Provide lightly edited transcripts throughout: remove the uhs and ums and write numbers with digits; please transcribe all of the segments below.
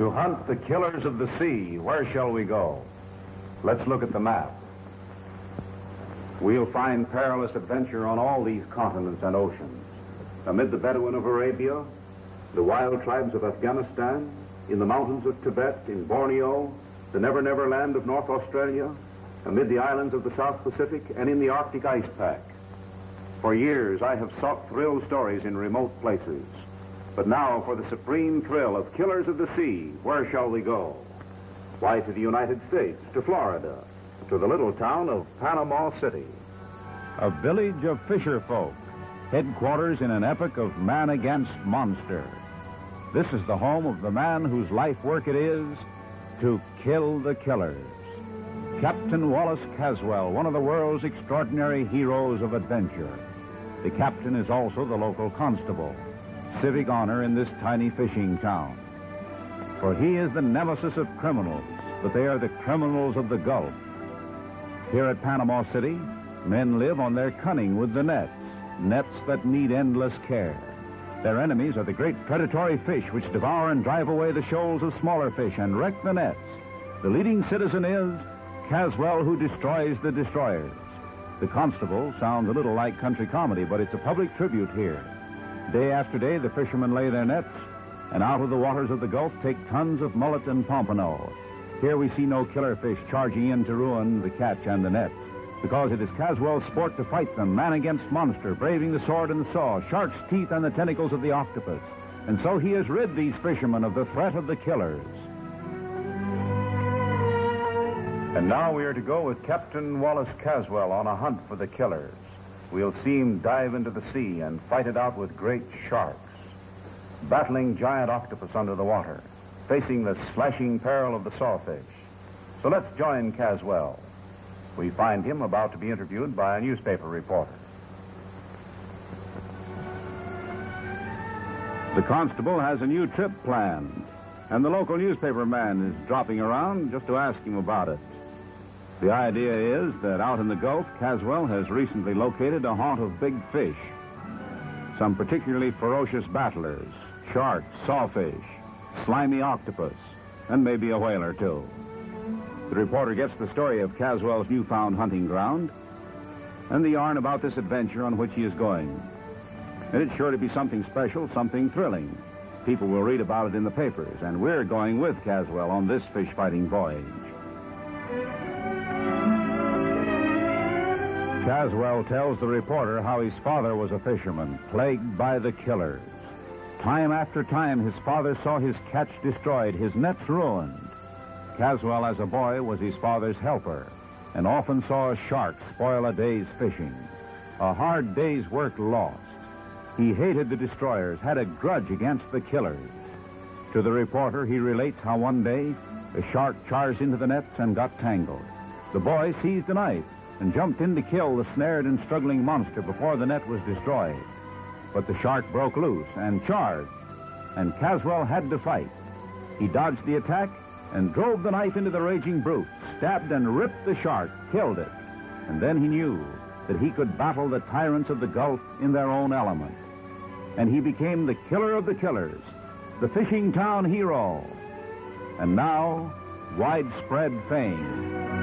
To hunt the killers of the sea, where shall we go? Let's look at the map. We'll find perilous adventure on all these continents and oceans. Amid the Bedouin of Arabia, the wild tribes of Afghanistan, in the mountains of Tibet, in Borneo, the Never-Never Land of North Australia, amid the islands of the South Pacific, and in the Arctic ice pack. For years, I have sought thrill stories in remote places. But now, for the supreme thrill of killers of the sea, where shall we go? Why, to the United States, to Florida, to the little town of Panama City. A village of fisher folk, headquarters in an epic of man against monster. This is the home of the man whose life work it is to kill the killers. Captain Wallace Casewell, one of the world's extraordinary heroes of adventure. The captain is also the local constable, civic honor in this tiny fishing town. For he is the nemesis of criminals, but they are the criminals of the Gulf. Here at Panama City, men live on their cunning with the nets that need endless care. Their enemies are the great predatory fish which devour and drive away the shoals of smaller fish and wreck the nets. The leading citizen is Casewell, who destroys the destroyers. The constable sounds a little like country comedy, but it's a public tribute here. Day after day, the fishermen lay their nets, and out of the waters of the Gulf take tons of mullet and pompano. Here we see no killer fish charging in to ruin the catch and the nets, because it is Casewell's sport to fight them, man against monster, braving the sword and the saw, shark's teeth and the tentacles of the octopus. And so he has rid these fishermen of the threat of the killers. And now we are to go with Captain Wallace Casewell on a hunt for the killers. We'll see him dive into the sea and fight it out with great sharks, battling giant octopus under the water, facing the slashing peril of the sawfish. So let's join Casewell. We find him about to be interviewed by a newspaper reporter. The constable has a new trip planned, and the local newspaper man is dropping around just to ask him about it. The idea is that out in the Gulf, Casewell has recently located a haunt of big fish, some particularly ferocious battlers, sharks, sawfish, slimy octopus, and maybe a whale or two. The reporter gets the story of Casewell's newfound hunting ground and the yarn about this adventure on which he is going. And it's sure to be something special, something thrilling. People will read about it in the papers, and we're going with Casewell on this fish-fighting voyage. Casewell tells the reporter how his father was a fisherman, plagued by the killers. Time after time, his father saw his catch destroyed, his nets ruined. Casewell, as a boy, was his father's helper and often saw a shark spoil a day's fishing, a hard day's work lost. He hated the destroyers, had a grudge against the killers. To the reporter, he relates how one day a shark charged into the nets and got tangled. The boy seized a knife and jumped in to kill the snared and struggling monster before the net was destroyed. But the shark broke loose and charged, and Casewell had to fight. He dodged the attack and drove the knife into the raging brute, stabbed and ripped the shark, killed it. And then he knew that he could battle the tyrants of the Gulf in their own element. And he became the killer of the killers, the fishing town hero. And now, widespread fame.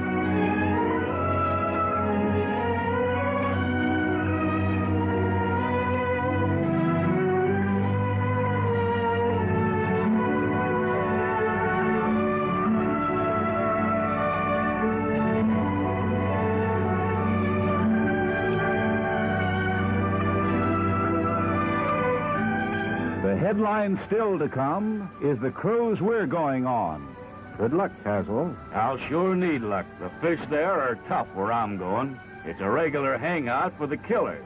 The headline still to come is the cruise we're going on. Good luck, Casewell. I'll sure need luck. The fish there are tough where I'm going. It's a regular hangout for the killers.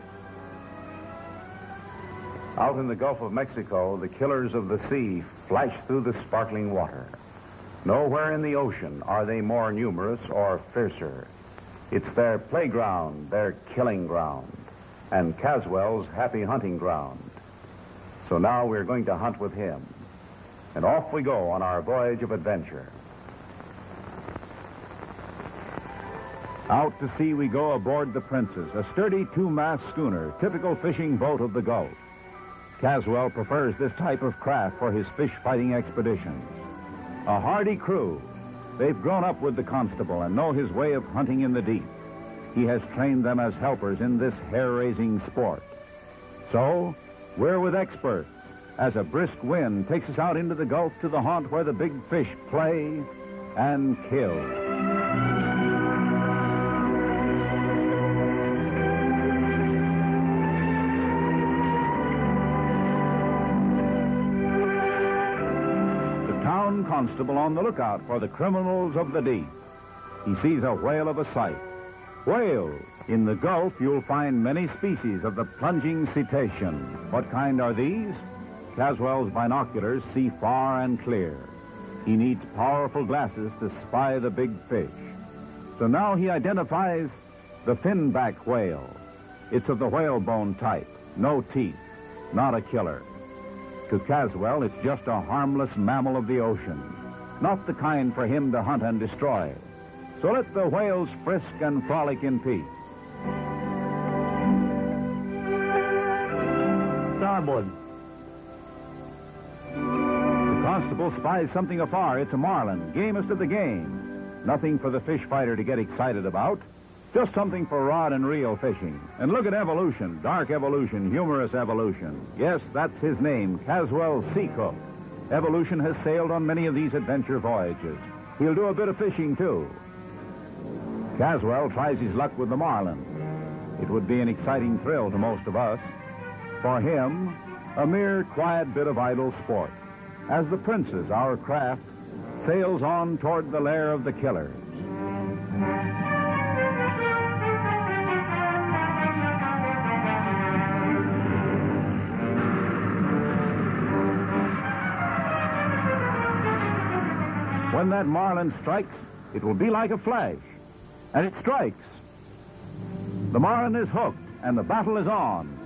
Out in the Gulf of Mexico, the killers of the sea flash through the sparkling water. Nowhere in the ocean are they more numerous or fiercer. It's their playground, their killing ground, and Casewell's happy hunting ground. So now we're going to hunt with him. And off we go on our voyage of adventure. Out to sea we go aboard the Princess, a sturdy two-mast schooner, typical fishing boat of the Gulf. Casewell prefers this type of craft for his fish-fighting expeditions. A hardy crew. They've grown up with the constable and know his way of hunting in the deep. He has trained them as helpers in this hair-raising sport. So, we're with experts as a brisk wind takes us out into the Gulf to the haunt where the big fish play and kill. The town constable on the lookout for the criminals of the deep. He sees a whale of a sight. Whales. In the Gulf, you'll find many species of the plunging cetacean. What kind are these? Caswell's binoculars see far and clear. He needs powerful glasses to spy the big fish. So now he identifies the finback whale. It's of the whalebone type, no teeth, not a killer. To Caswell, it's just a harmless mammal of the ocean, not the kind for him to hunt and destroy. So let the whales frisk and frolic in peace. Starboard. The constable spies something afar. It's a marlin, gamest of the game. Nothing for the fish fighter to get excited about. Just something for rod and reel fishing. And look at evolution, dark evolution, humorous evolution. Yes, that's his name, Caswell Seacook. Evolution has sailed on many of these adventure voyages. He'll do a bit of fishing, too. Caswell tries his luck with the marlin. It would be an exciting thrill to most of us. For him, a mere quiet bit of idle sport. As the Princess, our craft, sails on toward the lair of the killers. When that marlin strikes, it will be like a flash. And it strikes. The marlin is hooked, and the battle is on.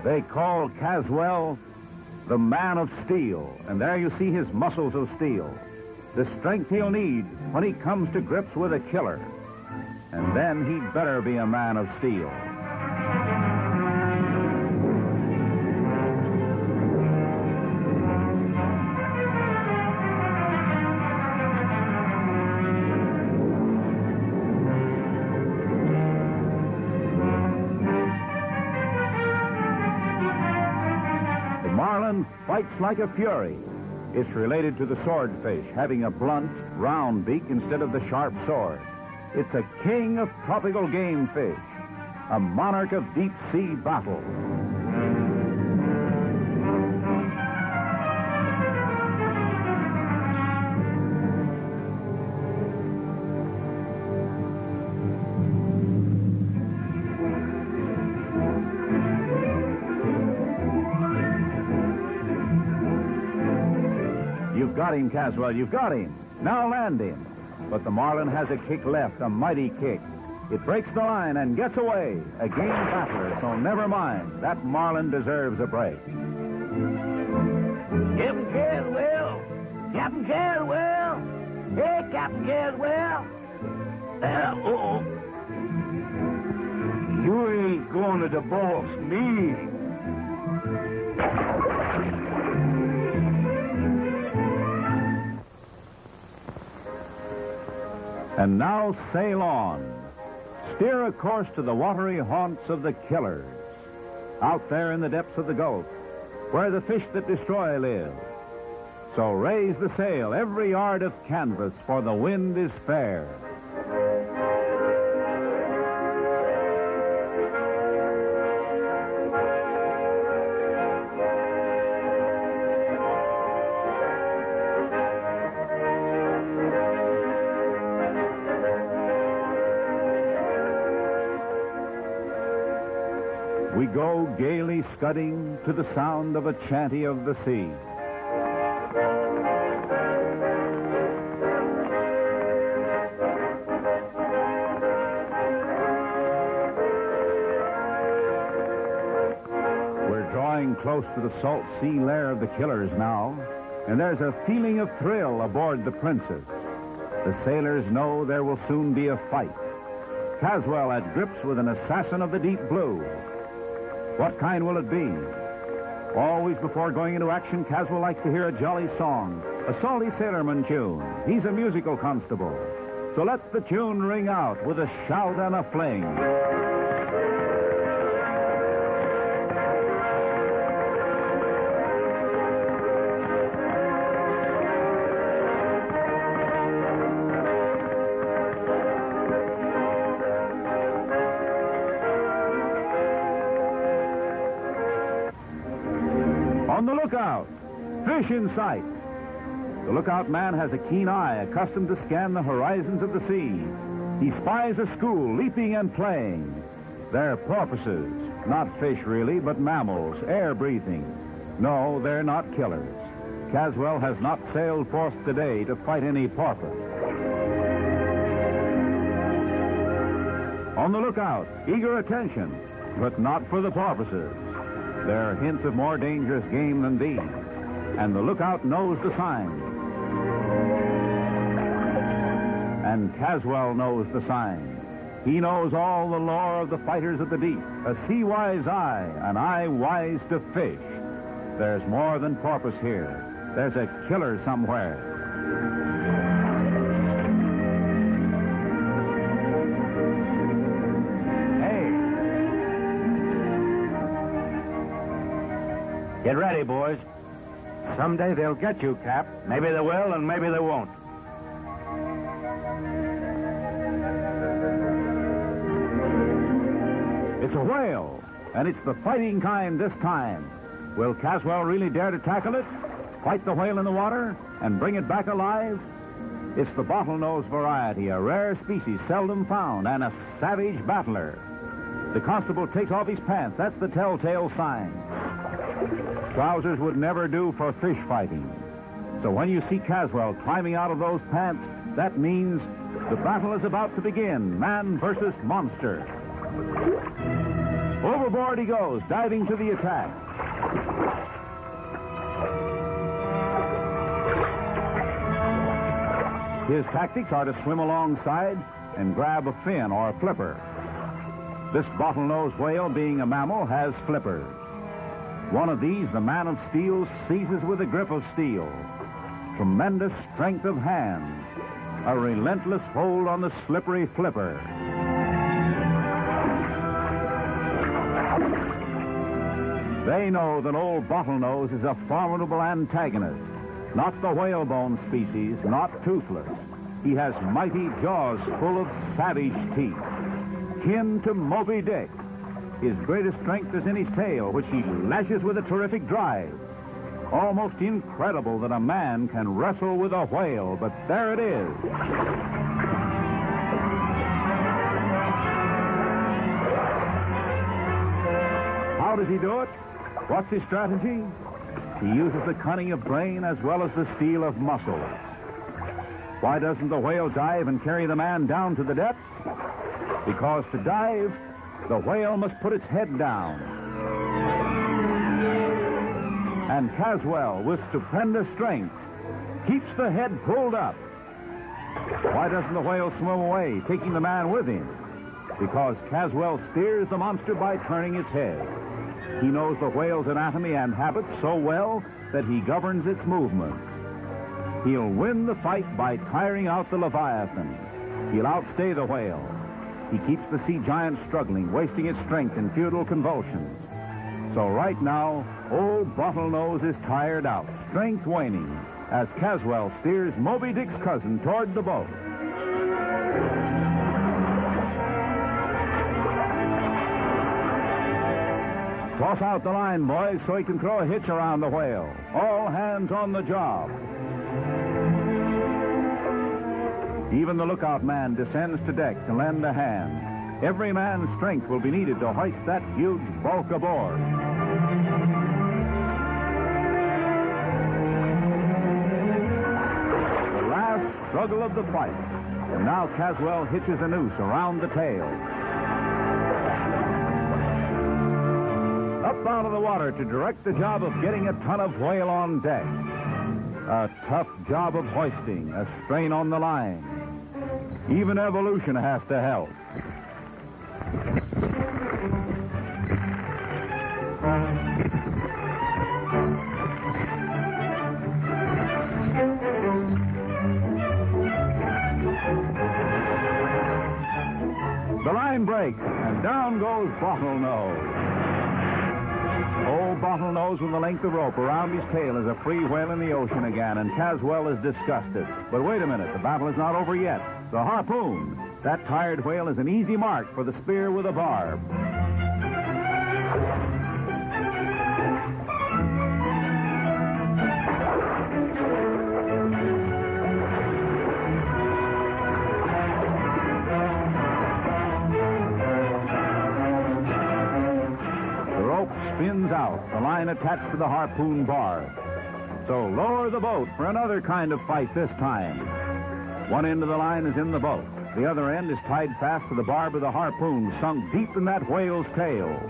They call Caswell the man of steel, and there you see his muscles of steel. The strength he'll need when he comes to grips with a killer. And then he'd better be a man of steel. Fights like a fury. It's related to the swordfish, having a blunt, round beak instead of the sharp sword. It's a king of tropical game fish, a monarch of deep-sea battle. You've got him, Caswell, you've got him. Now land him. But the marlin has a kick left, a mighty kick. It breaks the line and gets away. A game battler, so never mind. That marlin deserves a break. Captain Casewell! Captain Casewell! Hey, Captain Casewell! You ain't going to divorce me. And now sail on. Steer a course to the watery haunts of the killers. Out there in the depths of the Gulf, where the fish that destroy live. So raise the sail, every yard of canvas, for the wind is fair. We go gaily scudding to the sound of a chanty of the sea. close to the salt sea lair of the killers now, and there's a feeling of thrill aboard the Princess. The sailors know there will soon be a fight. Caswell at grips with an assassin of the deep blue. What kind will it be? Always before going into action, Caswell likes to hear a jolly song, a salty sailorman tune. He's a musical constable. So let the tune ring out with a shout and a fling. On the lookout, fish in sight. The lookout man has a keen eye, accustomed to scan the horizons of the sea. He spies a school leaping and playing. They're porpoises, not fish really, but mammals, air-breathing. No, they're not killers. Caswell has not sailed forth today to fight any porpoise. On the lookout, eager attention, but not for the porpoises. There are hints of more dangerous game than these, and the lookout knows the sign. And Caswell knows the sign. He knows all the lore of the fighters of the deep, a sea-wise eye, an eye wise to fish. There's more than porpoise here. There's a killer somewhere. Get ready, boys. Someday they'll get you, Cap. Maybe they will, and maybe they won't. It's a whale, and it's the fighting kind this time. Will Caswell really dare to tackle it, fight the whale in the water, and bring it back alive? It's the bottlenose variety, a rare species seldom found, and a savage battler. The constable takes off his pants. That's the telltale sign. Trousers would never do for fish fighting. So when you see Caswell climbing out of those pants, that means the battle is about to begin, man versus monster. Overboard he goes, diving to the attack. His tactics are to swim alongside and grab a fin or a flipper. This bottlenose whale, being a mammal, has flippers. One of these, the man of steel, seizes with a grip of steel. Tremendous strength of hand. A relentless hold on the slippery flipper. They know that old Bottlenose is a formidable antagonist. Not the whalebone species, not toothless. He has mighty jaws full of savage teeth. Kin to Moby Dick. His greatest strength is in his tail, which he lashes with a terrific drive. Almost incredible that a man can wrestle with a whale, but there it is. How does he do it? What's his strategy? He uses the cunning of brain as well as the steel of muscles. Why doesn't the whale dive and carry the man down to the depths? Because to dive, the whale must put its head down. And Caswell, with stupendous strength, keeps the head pulled up. Why doesn't the whale swim away, taking the man with him? Because Caswell steers the monster by turning his head. He knows the whale's anatomy and habits so well that he governs its movements. He'll win the fight by tiring out the Leviathan. He'll outstay the whale. He keeps the sea giant struggling, wasting its strength in futile convulsions. So right now, old Bottlenose is tired out, strength waning, as Caswell steers Moby Dick's cousin toward the boat. Toss out the line, boys, so he can throw a hitch around the whale. All hands on the job. Even the lookout man descends to deck to lend a hand. Every man's strength will be needed to hoist that huge bulk aboard. The last struggle of the fight. And now Caswell hitches a noose around the tail. Up out out of the water to direct the job of getting a ton of whale on deck. A tough job of hoisting, a strain on the line. Even evolution has to help. The line breaks, and down goes Bottlenose. Old Bottlenose, with the length of rope around his tail, is a free whale in the ocean again, and Casewell is disgusted. But wait a minute, the battle is not over yet. The harpoon. That tired whale is an easy mark for the spear with a barb. Spins out, the line attached to the harpoon barb. So lower the boat for another kind of fight this time. One end of the line is in the boat. The other end is tied fast to the barb of the harpoon, sunk deep in that whale's tail.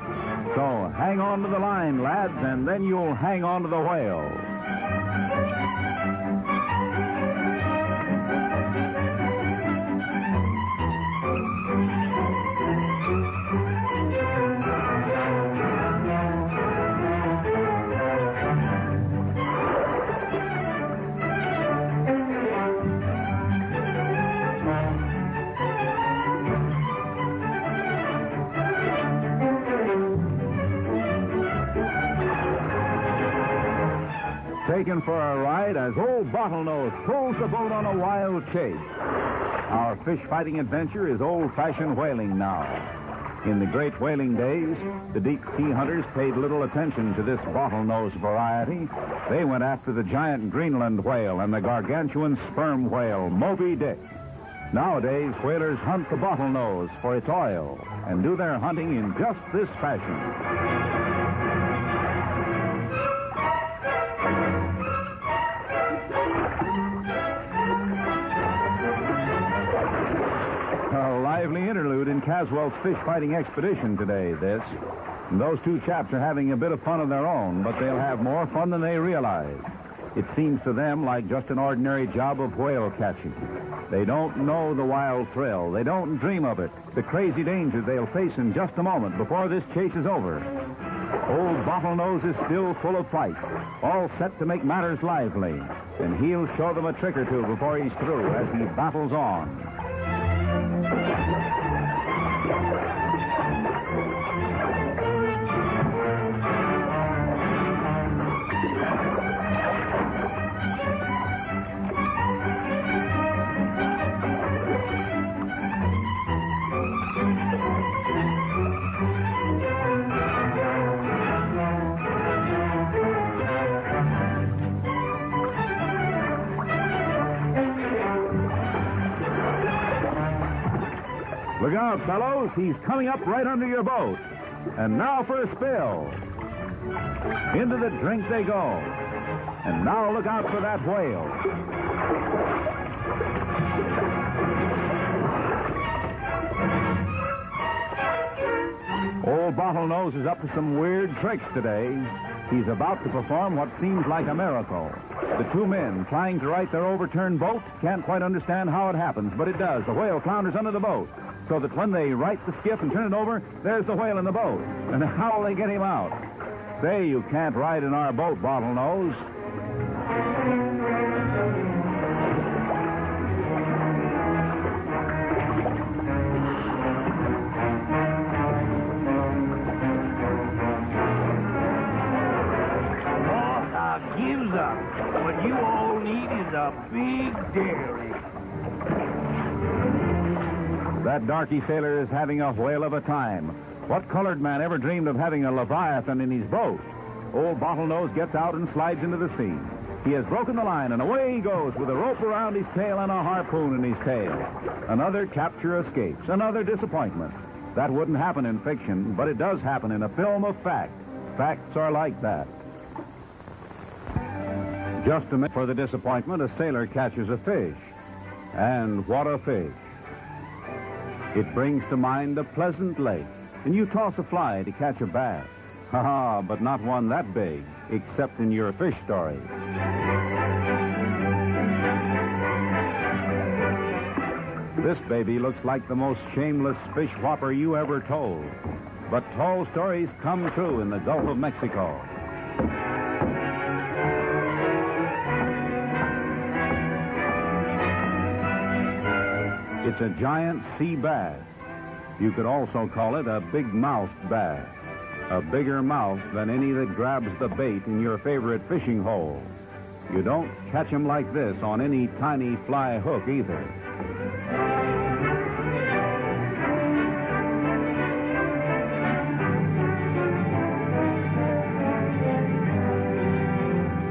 So hang on to the line, lads, and then you'll hang on to the whale. Taken for a ride as old Bottlenose pulls the boat on a wild chase. Our fish-fighting adventure is old-fashioned whaling now. In the great whaling days, the deep-sea hunters paid little attention to this bottlenose variety. They went after the giant Greenland whale and the gargantuan sperm whale, Moby Dick. Nowadays, whalers hunt the bottlenose for its oil and do their hunting in just this fashion. A lively interlude in Casewell's fish-fighting expedition today, this. And those two chaps are having a bit of fun of their own, but they'll have more fun than they realize. It seems to them like just an ordinary job of whale catching. They don't know the wild thrill. They don't dream of it. The crazy danger they'll face in just a moment before this chase is over. Old Bottlenose is still full of fight, all set to make matters lively. And he'll show them a trick or two before he's through as he battles on. Look out, fellows. He's coming up right under your boat. And now for a spill. Into the drink they go. And now look out for that whale. Old Bottlenose is up to some weird tricks today. He's about to perform what seems like a miracle. The two men trying to right their overturned boat can't quite understand how it happens, but it does. The whale flounders under the boat, so that when they right the skiff and turn it over, there's the whale in the boat. And how will they get him out? Say, you can't ride in our boat, Bottlenose. Boss, I gives up. What you all need is a big dairy. That darky sailor is having a whale of a time. What colored man ever dreamed of having a leviathan in his boat? Old Bottlenose gets out and slides into the sea. He has broken the line, and away he goes with a rope around his tail and a harpoon in his tail. Another capture escapes, another disappointment. That wouldn't happen in fiction, but it does happen in a film of fact. Facts are like that. Just a minute for the disappointment, a sailor catches a fish. And what a fish. It brings to mind a pleasant lake, and you toss a fly to catch a bass. Ha-ha, but not one that big, except in your fish story. This baby looks like the most shameless fish whopper you ever told. But tall stories come true in the Gulf of Mexico. It's a giant sea bass. You could also call it a big-mouthed bass. A bigger mouth than any that grabs the bait in your favorite fishing hole. You don't catch 'em like this on any tiny fly hook either.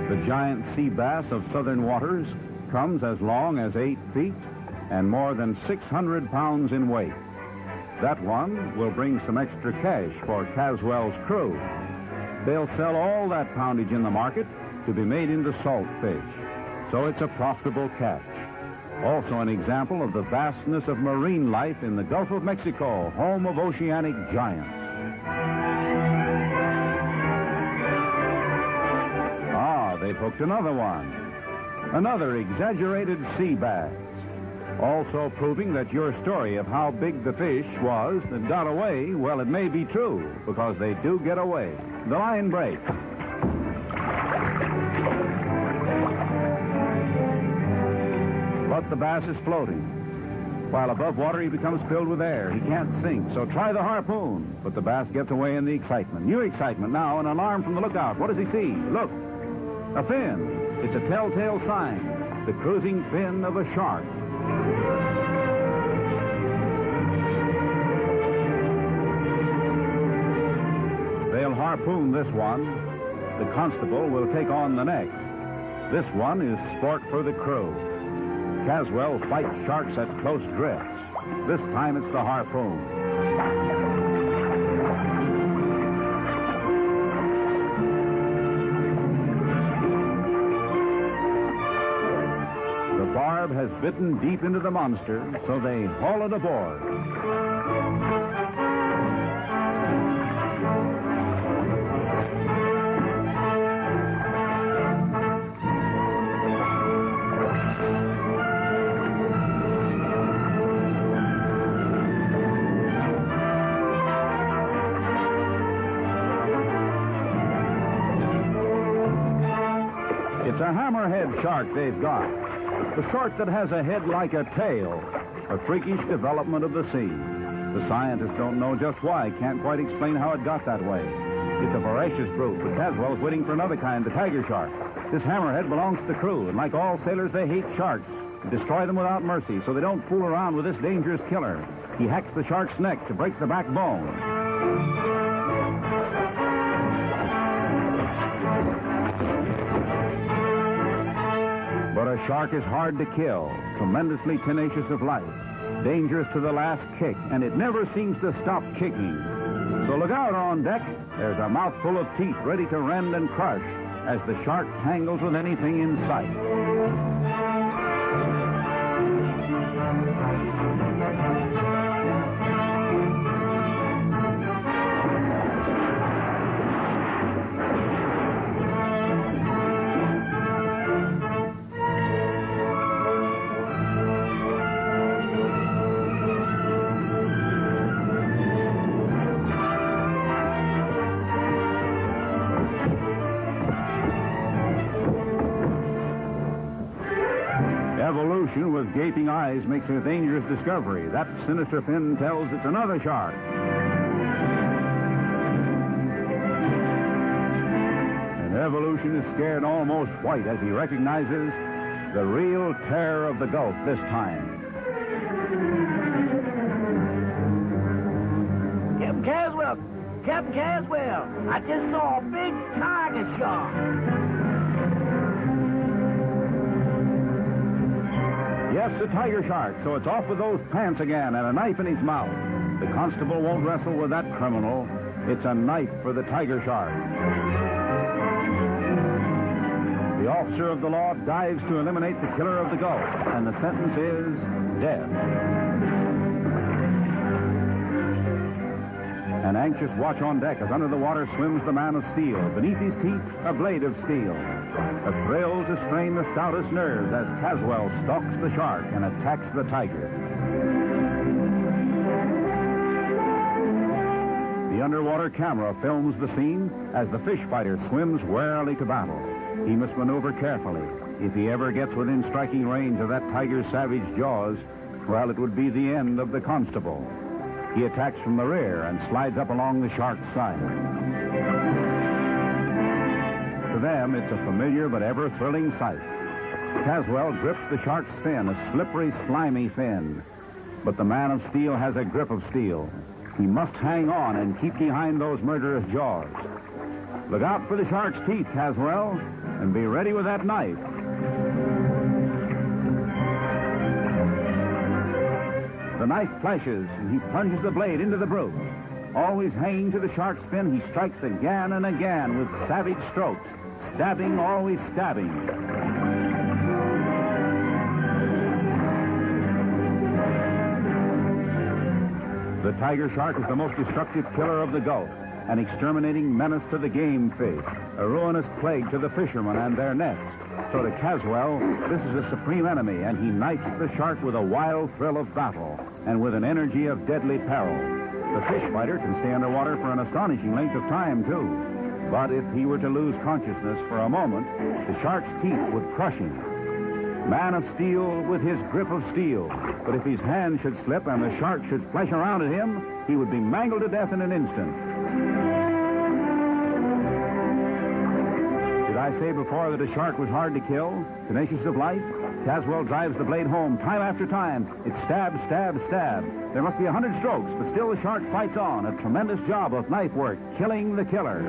The giant sea bass of southern waters comes as long as 8 feet and more than 600 pounds in weight. That one will bring some extra cash for Casewell's crew. They'll sell all that poundage in the market to be made into salt fish. So it's a profitable catch. Also an example of the vastness of marine life in the Gulf of Mexico, home of oceanic giants. Ah, they've hooked another one. Another exaggerated sea bass. Also proving that your story of how big the fish was that got away, well, it may be true, because they do get away. The line breaks. But the bass is floating. While above water, he becomes filled with air. He can't sink, so try the harpoon. But the bass gets away in the excitement. New excitement now, an alarm from the lookout. What does he see? Look, a fin. It's a telltale sign. The cruising fin of a shark. They'll harpoon this one. The constable will take on the next. This one is sport for the crew. Casewell fights sharks at close drifts. This time it's the harpoon. The barb has bitten deep into the monster, so they haul it aboard. It's a hammerhead shark they've got. The sort that has a head like a tail. A freakish development of the sea. The scientists don't know just why, can't quite explain how it got that way. It's a voracious brute, but Caswell's waiting for another kind, the tiger shark. This hammerhead belongs to the crew, and like all sailors, they hate sharks. Destroy them without mercy, so they don't fool around with this dangerous killer. He hacks the shark's neck to break the backbone. But a shark is hard to kill, tremendously tenacious of life, dangerous to the last kick, and it never seems to stop kicking. So look out on deck. There's a mouthful of teeth ready to rend and crush as the shark tangles with anything in sight. Evolution with gaping eyes makes a dangerous discovery. That sinister fin tells it's another shark. And evolution is scared almost white as he recognizes the real terror of the Gulf this time. Captain Casewell! Captain Casewell! I just saw a big tiger shark! Yes, a tiger shark, so it's off with those pants again and a knife in his mouth. The constable won't wrestle with that criminal. It's a knife for the tiger shark. The officer of the law dives to eliminate the killer of the Gulf, and the sentence is death. An anxious watch on deck as under the water swims the man of steel. Beneath his teeth, a blade of steel. A thrill to strain the stoutest nerves as Casewell stalks the shark and attacks the tiger. The underwater camera films the scene as the fish fighter swims warily to battle. He must maneuver carefully. If he ever gets within striking range of that tiger's savage jaws, well, it would be the end of the constable. He attacks from the rear and slides up along the shark's side. To them, it's a familiar but ever-thrilling sight. Casewell grips the shark's fin, a slippery, slimy fin. But the man of steel has a grip of steel. He must hang on and keep behind those murderous jaws. Look out for the shark's teeth, Casewell, and be ready with that knife. The knife flashes, and he plunges the blade into the brute. Always hanging to the shark's fin, he strikes again and again with savage strokes, stabbing, always stabbing. The tiger shark is the most destructive killer of the Gulf, an exterminating menace to the game fish, a ruinous plague to the fishermen and their nets. So to Casewell, this is a supreme enemy, and he knifes the shark with a wild thrill of battle and with an energy of deadly peril. The fish fighter can stay underwater for an astonishing length of time, too. But if he were to lose consciousness for a moment, the shark's teeth would crush him. Man of steel with his grip of steel. But if his hand should slip and the shark should flash around at him, he would be mangled to death in an instant. Did I say before that a shark was hard to kill, tenacious of life? Casewell drives the blade home time after time. It's stab, stab, stab. There must be 100 strokes, but still the shark fights on. A tremendous job of knife work, killing the killer.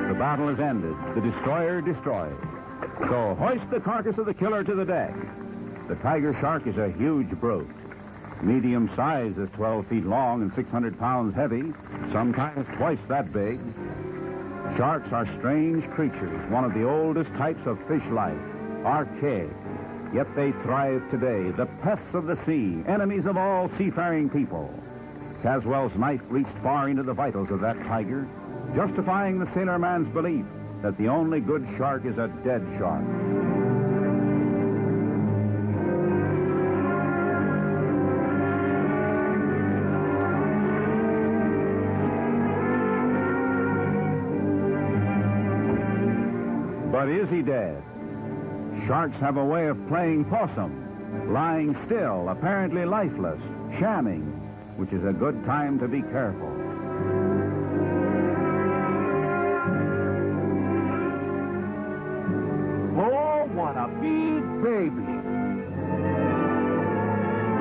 The battle is ended. The destroyer destroyed. So hoist the carcass of the killer to the deck. The tiger shark is a huge brute. Medium size is 12 feet long and 600 pounds heavy, sometimes twice that big. Sharks are strange creatures, one of the oldest types of fish life, archaic. Yet they thrive today, the pests of the sea, enemies of all seafaring people. Casewell's knife reached far into the vitals of that tiger, justifying the sailorman's belief that the only good shark is a dead shark. But is he dead? Sharks have a way of playing possum, lying still, apparently lifeless, shamming, which is a good time to be careful. Oh, what a big baby.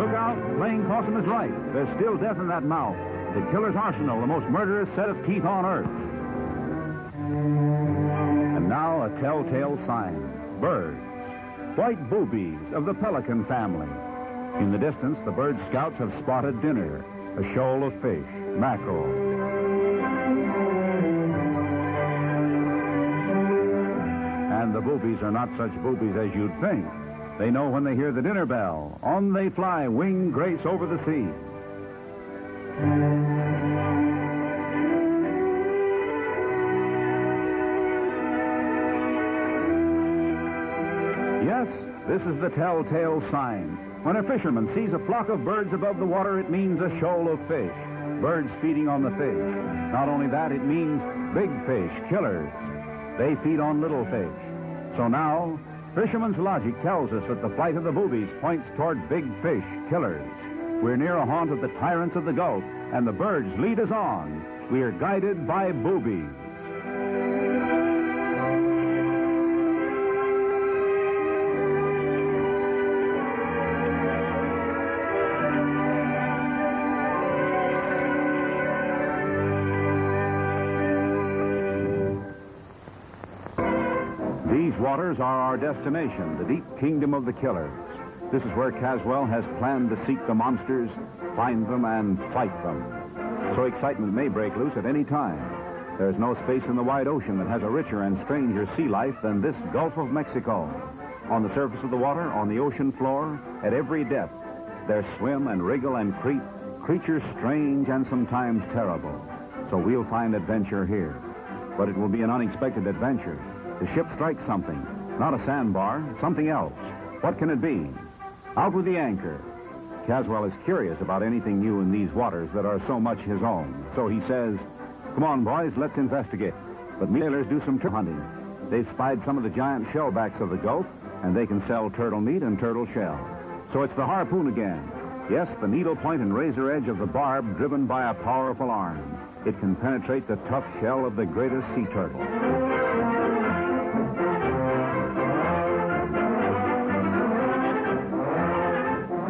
Look out, playing possum is right. There's still death in that mouth. The killer's arsenal, the most murderous set of teeth on earth. And now a telltale sign. Birds. White boobies of the pelican family. In the distance, the bird scouts have spotted dinner. A shoal of fish, mackerel. And the boobies are not such boobies as you'd think. They know when they hear the dinner bell. On they fly, winged grace over the sea. Yes, this is the telltale sign. When a fisherman sees a flock of birds above the water, it means a shoal of fish. Birds feeding on the fish. Not only that, it means big fish, killers. They feed on little fish. So now, fisherman's logic tells us that the flight of the boobies points toward big fish, killers. We're near a haunt of the tyrants of the Gulf, and the birds lead us on. We are guided by boobies. These waters are our destination, the deep kingdom of the killers. This is where Casewell has planned to seek the monsters, find them, and fight them. So excitement may break loose at any time. There's no space in the wide ocean that has a richer and stranger sea life than this Gulf of Mexico. On the surface of the water, on the ocean floor, at every depth, there swim and wriggle and creep creatures strange and sometimes terrible. So we'll find adventure here. But it will be an unexpected adventure. The ship strikes something, not a sandbar, something else. What can it be? Out with the anchor. Caswell is curious about anything new in these waters that are so much his own. So he says, "Come on, boys, let's investigate." But sailors do some turtle hunting. They've spied some of the giant shellbacks of the Gulf, and they can sell turtle meat and turtle shell. So it's the harpoon again. Yes, the needle point and razor edge of the barb driven by a powerful arm. It can penetrate the tough shell of the greatest sea turtle.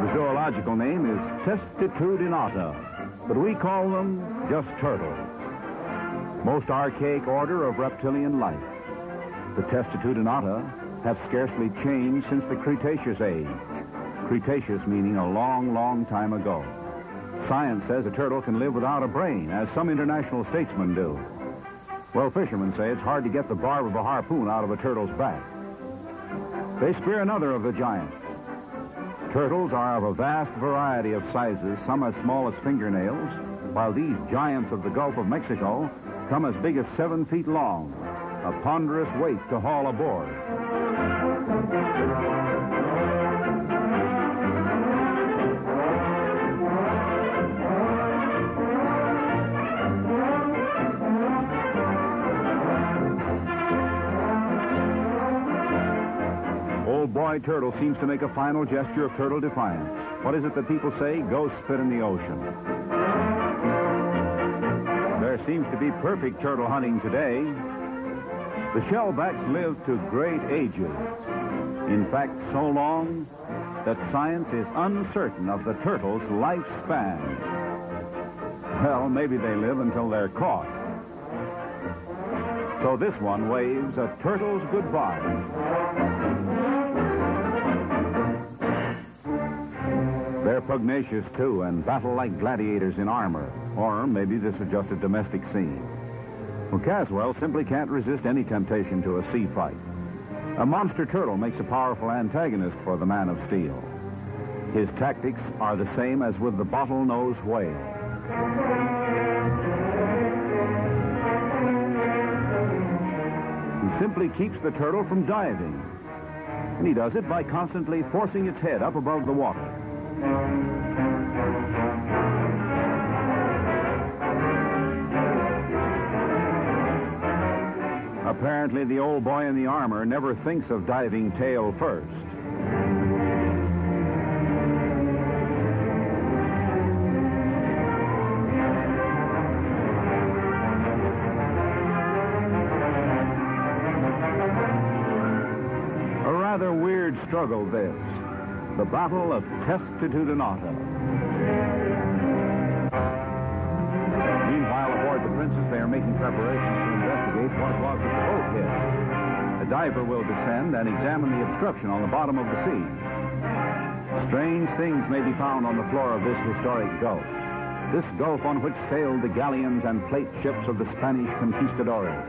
The zoological name is testitudinata, but we call them just turtles. Most archaic order of reptilian life. The testitudinata have scarcely changed since the Cretaceous age. Cretaceous meaning a long, long time ago. Science says a turtle can live without a brain, as some international statesmen do. Well, fishermen say it's hard to get the barb of a harpoon out of a turtle's back. They spear another of the giants. Turtles are of a vast variety of sizes, some as small as fingernails, while these giants of the Gulf of Mexico come as big as 7 feet long, a ponderous weight to haul aboard. Old boy turtle seems to make a final gesture of turtle defiance. What is it that people say? Go spit in the ocean. There seems to be perfect turtle hunting today. The shellbacks live to great ages. In fact, so long that science is uncertain of the turtle's lifespan. Well, maybe they live until they're caught. So this one waves a turtle's goodbye. They're pugnacious, too, and battle like gladiators in armor. Or maybe this is just a domestic scene. Well, Caswell simply can't resist any temptation to a sea fight. A monster turtle makes a powerful antagonist for the man of steel. His tactics are the same as with the bottlenose whale. He simply keeps the turtle from diving. And he does it by constantly forcing its head up above the water. Apparently, the old boy in the armor never thinks of diving tail first. A rather weird struggle, this. The Battle of Testitudinata. Meanwhile, aboard the Princess, they are making preparations to investigate what it was that the boat hit. A diver will descend and examine the obstruction on the bottom of the sea. Strange things may be found on the floor of this historic gulf. This gulf on which sailed the galleons and plate ships of the Spanish conquistadores.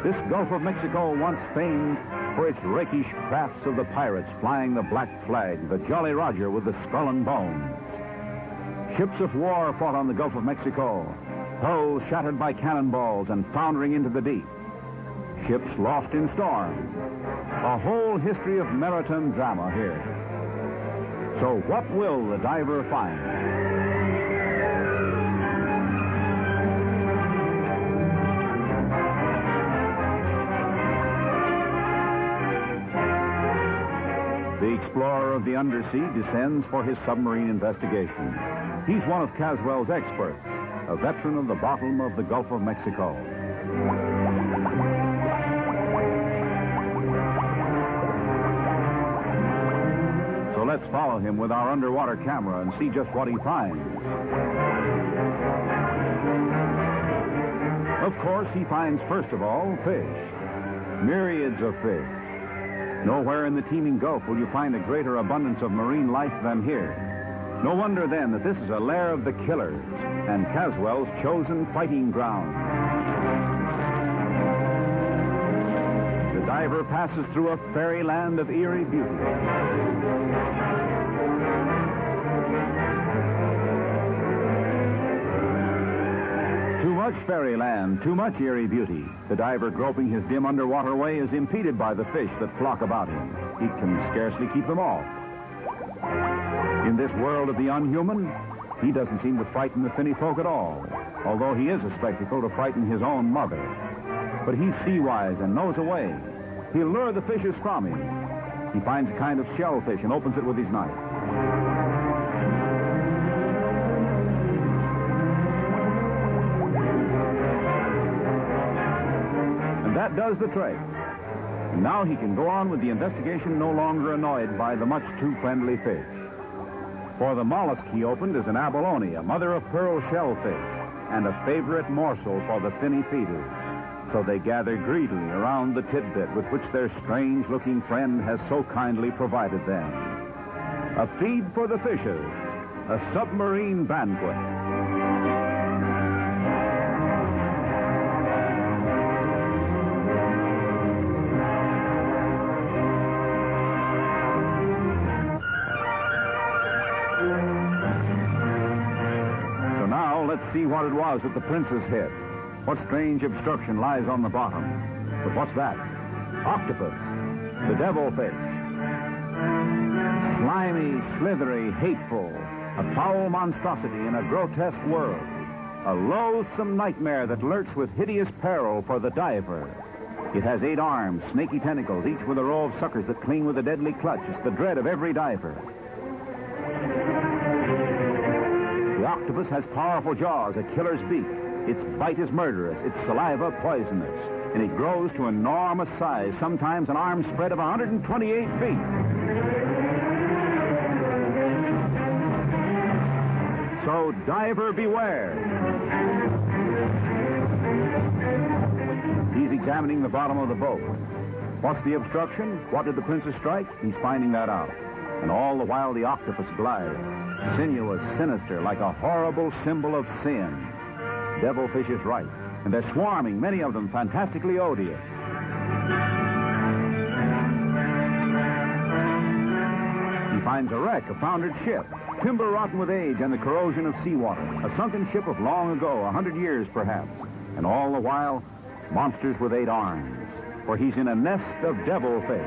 This Gulf of Mexico once famed for its rakish crafts of the pirates flying the black flag, the Jolly Roger with the skull and bones. Ships of war fought on the Gulf of Mexico, hulls shattered by cannonballs and foundering into the deep. Ships lost in storm. A whole history of maritime drama here. So what will the diver find? The explorer of the undersea descends for his submarine investigation. He's one of Caswell's experts, a veteran of the bottom of the Gulf of Mexico. So let's follow him with our underwater camera and see just what he finds. Of course, he finds, first of all, fish. Myriads of fish. Nowhere in the teeming Gulf will you find a greater abundance of marine life than here. No wonder, then, that this is a lair of the killers and Caswell's chosen fighting ground. The diver passes through a fairyland of eerie beauty. Too much fairyland, too much eerie beauty. The diver groping his dim underwater way is impeded by the fish that flock about him. He can scarcely keep them off. In this world of the unhuman, he doesn't seem to frighten the finny folk at all, although he is a spectacle to frighten his own mother. But he's sea-wise and knows a way. He'll lure the fishes from him. He finds a kind of shellfish and opens it with his knife. And that does the trick. And now he can go on with the investigation, no longer annoyed by the much too friendly fish. For the mollusk he opened is an abalone, a mother-of-pearl shellfish, and a favorite morsel for the finny feeders. So they gather greedily around the tidbit with which their strange-looking friend has so kindly provided them. A feed for the fishes, a submarine banquet. Let's see what it was that the princess hit. What strange obstruction lies on the bottom? But what's that? Octopus, the devilfish. Slimy, slithery, hateful, a foul monstrosity in a grotesque world. A loathsome nightmare that lurks with hideous peril for the diver. It has 8 arms, snaky tentacles, each with a row of suckers that cling with a deadly clutch. It's the dread of every diver. The octopus has powerful jaws, a killer's beak. Its bite is murderous, its saliva poisonous, and it grows to enormous size, sometimes an arm spread of 128 feet. So diver beware. He's examining the bottom of the boat. What's the obstruction? What did the princess strike? He's finding that out. And all the while the octopus glides, sinuous, sinister, like a horrible symbol of sin. Devilfish is right, and they're swarming, many of them fantastically odious. He finds a wreck, a foundered ship, timber rotten with age and the corrosion of seawater, a sunken ship of long ago, 100 years perhaps. And all the while, monsters with 8 arms, for he's in a nest of devilfish.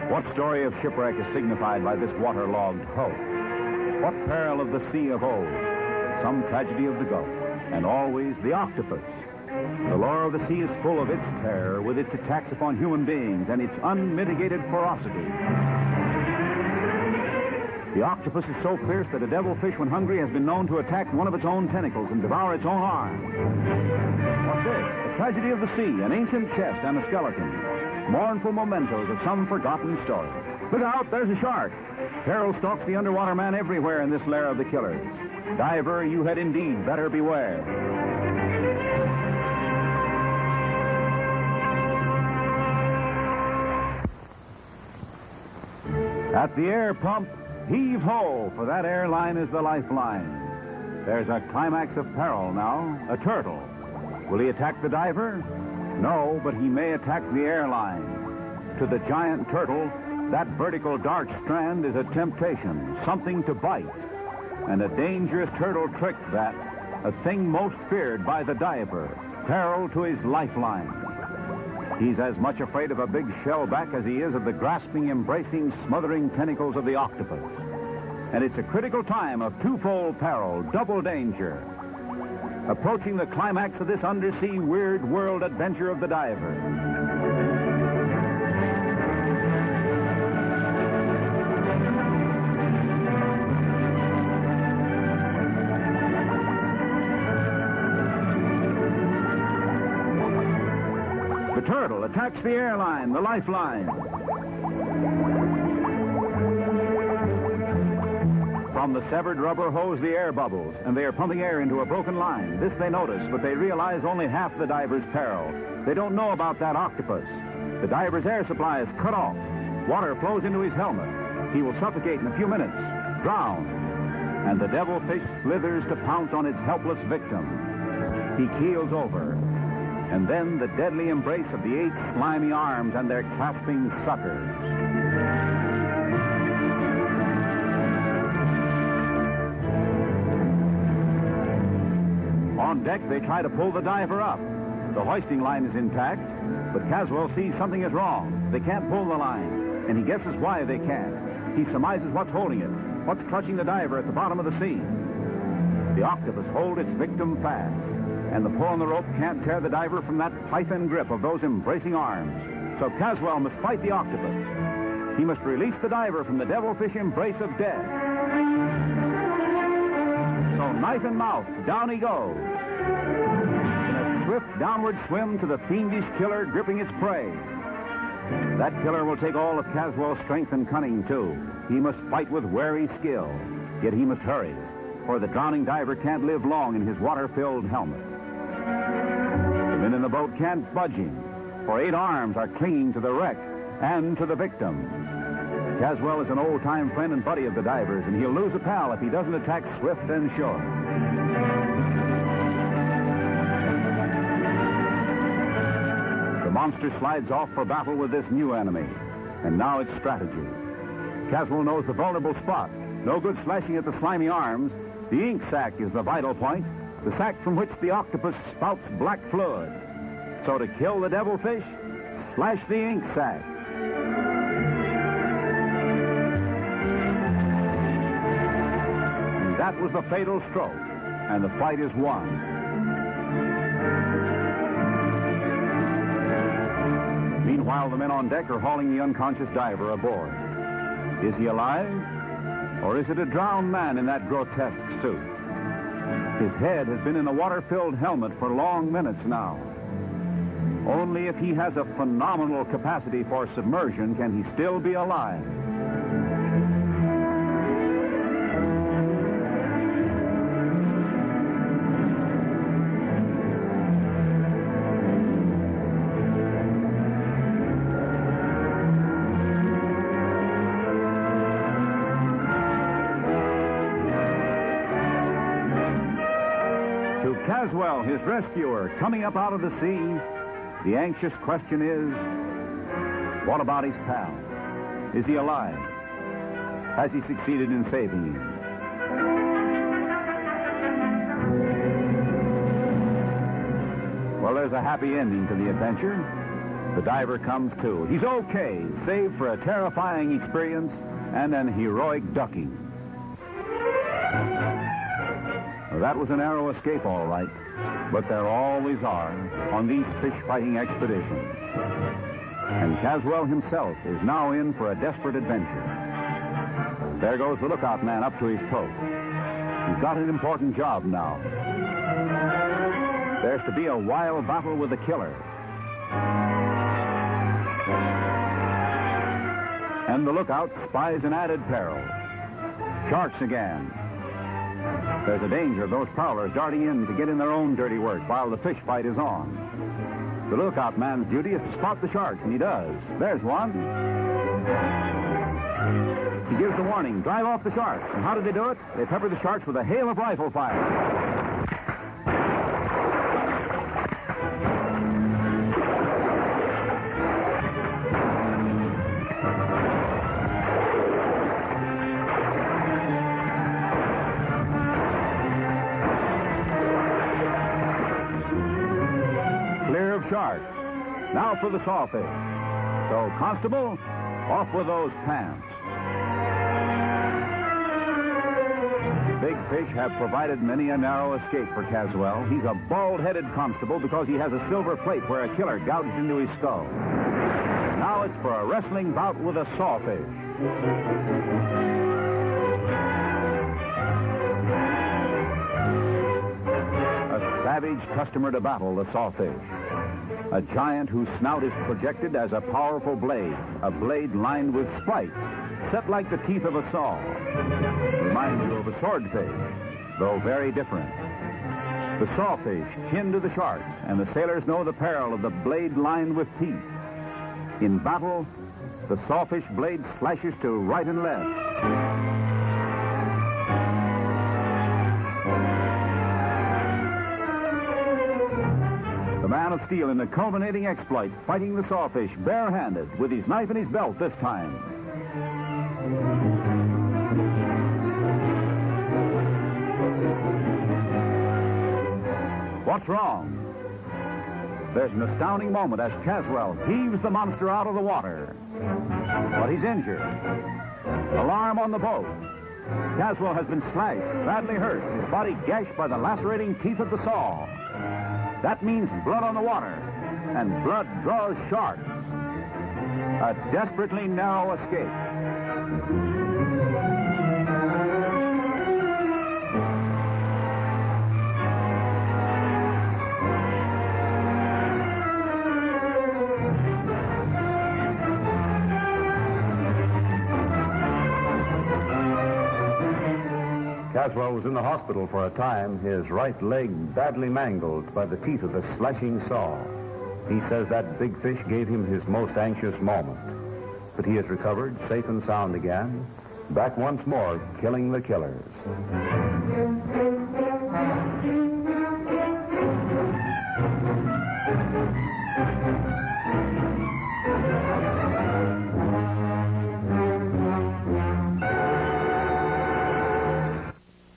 What story of shipwreck is signified by this waterlogged hull? What peril of the sea of old? Some tragedy of the Gulf. And always the octopus. The lore of the sea is full of its terror, with its attacks upon human beings and its unmitigated ferocity. The octopus is so fierce that a devilfish, when hungry, has been known to attack one of its own tentacles and devour its own arm. What's this? The tragedy of the sea, an ancient chest and a skeleton. Mournful mementos of some forgotten story. Look out, there's a shark. Peril stalks the underwater man everywhere in this lair of the killers. Diver, you had indeed better beware. At the air pump, heave ho, for that airline is the lifeline. There's a climax of peril now, a turtle. Will he attack the diver? No, but he may attack the airline. To the giant turtle, that vertical dark strand is a temptation, something to bite. And a dangerous turtle trick that, a thing most feared by the diver, peril to his lifeline. He's as much afraid of a big shellback as he is of the grasping, embracing, smothering tentacles of the octopus. And it's a critical time of twofold peril, double danger. Approaching the climax of this undersea weird world adventure of the diver. The turtle attacks the airline, the lifeline. From the severed rubber hose, the air bubbles, and they are pumping air into a broken line. This they notice, but they realize only half the diver's peril. They don't know about that octopus. The diver's air supply is cut off. Water flows into his helmet. He will suffocate in a few minutes, drown. And the devilfish slithers to pounce on its helpless victim. He keels over. And then the deadly embrace of the 8 slimy arms and their clasping suckers. On deck, they try to pull the diver up. The hoisting line is intact, but Casewell sees something is wrong. They can't pull the line, and he guesses why they can't. He surmises what's holding it, what's clutching the diver at the bottom of the sea. The octopus hold its victim fast, and the pull on the rope can't tear the diver from that python grip of those embracing arms. So Casewell must fight the octopus. He must release the diver from the devilfish embrace of death. So knife in mouth, down he goes. In a swift downward swim to the fiendish killer gripping its prey. That killer will take all of Caswell's strength and cunning, too. He must fight with wary skill, yet he must hurry, for the drowning diver can't live long in his water-filled helmet. The men in the boat can't budge him, for 8 arms are clinging to the wreck and to the victim. Casewell is an old-time friend and buddy of the divers, and he'll lose a pal if he doesn't attack swift and sure. The monster slides off for battle with this new enemy, and now it's strategy. Casewell knows the vulnerable spot. No good slashing at the slimy arms. The ink sac is the vital point, the sac from which the octopus spouts black fluid. So to kill the devilfish, slash the ink sac. And that was the fatal stroke, and the fight is won. Meanwhile, the men on deck are hauling the unconscious diver aboard. Is he alive? Or is it a drowned man in that grotesque suit? His head has been in a water-filled helmet for long minutes now. Only if he has a phenomenal capacity for submersion can he still be alive. Casewell, his rescuer, coming up out of the sea, the anxious question is, what about his pal? Is he alive? Has he succeeded in saving him? Well, there's a happy ending to the adventure. The diver comes to. He's okay, save for a terrifying experience and an heroic ducking. Well, that was a narrow escape, all right, but there always are on these fish-fighting expeditions. And Casewell himself is now in for a desperate adventure. There goes the lookout man up to his post. He's got an important job now. There's to be a wild battle with the killer. And the lookout spies an added peril. Sharks again. There's a danger of those prowlers darting in to get in their own dirty work while the fish fight is on. The lookout man's duty is to spot the sharks, and he does. There's one. He gives the warning, drive off the sharks. And how did they do it? They peppered the sharks with a hail of rifle fire. Sharks. Now for the sawfish. So, Constable, off with those pants. Big fish have provided many a narrow escape for Casewell. He's a bald-headed constable because he has a silver plate where a killer gouged into his skull. Now it's for a wrestling bout with a sawfish. A savage customer to battle, the sawfish. A giant whose snout is projected as a powerful blade, a blade lined with spikes, set like the teeth of a saw. Reminds you of a swordfish, though very different. The sawfish, kin to the sharks, and the sailors know the peril of the blade lined with teeth. In battle, the sawfish blade slashes to right and left. man of steel in a culminating exploit, fighting the sawfish barehanded with his knife in his belt this time. What's wrong? There's an astounding moment as Casewell heaves the monster out of the water. But he's injured. Alarm on the boat. Casewell has been slashed, badly hurt, his body gashed by the lacerating teeth of the saw. That means blood on the water, and blood draws sharks. A desperately narrow escape. Casewell was in the hospital for a time, his right leg badly mangled by the teeth of the slashing saw. He says that big fish gave him his most anxious moment. But he has recovered, safe and sound again, back once more, killing the killers.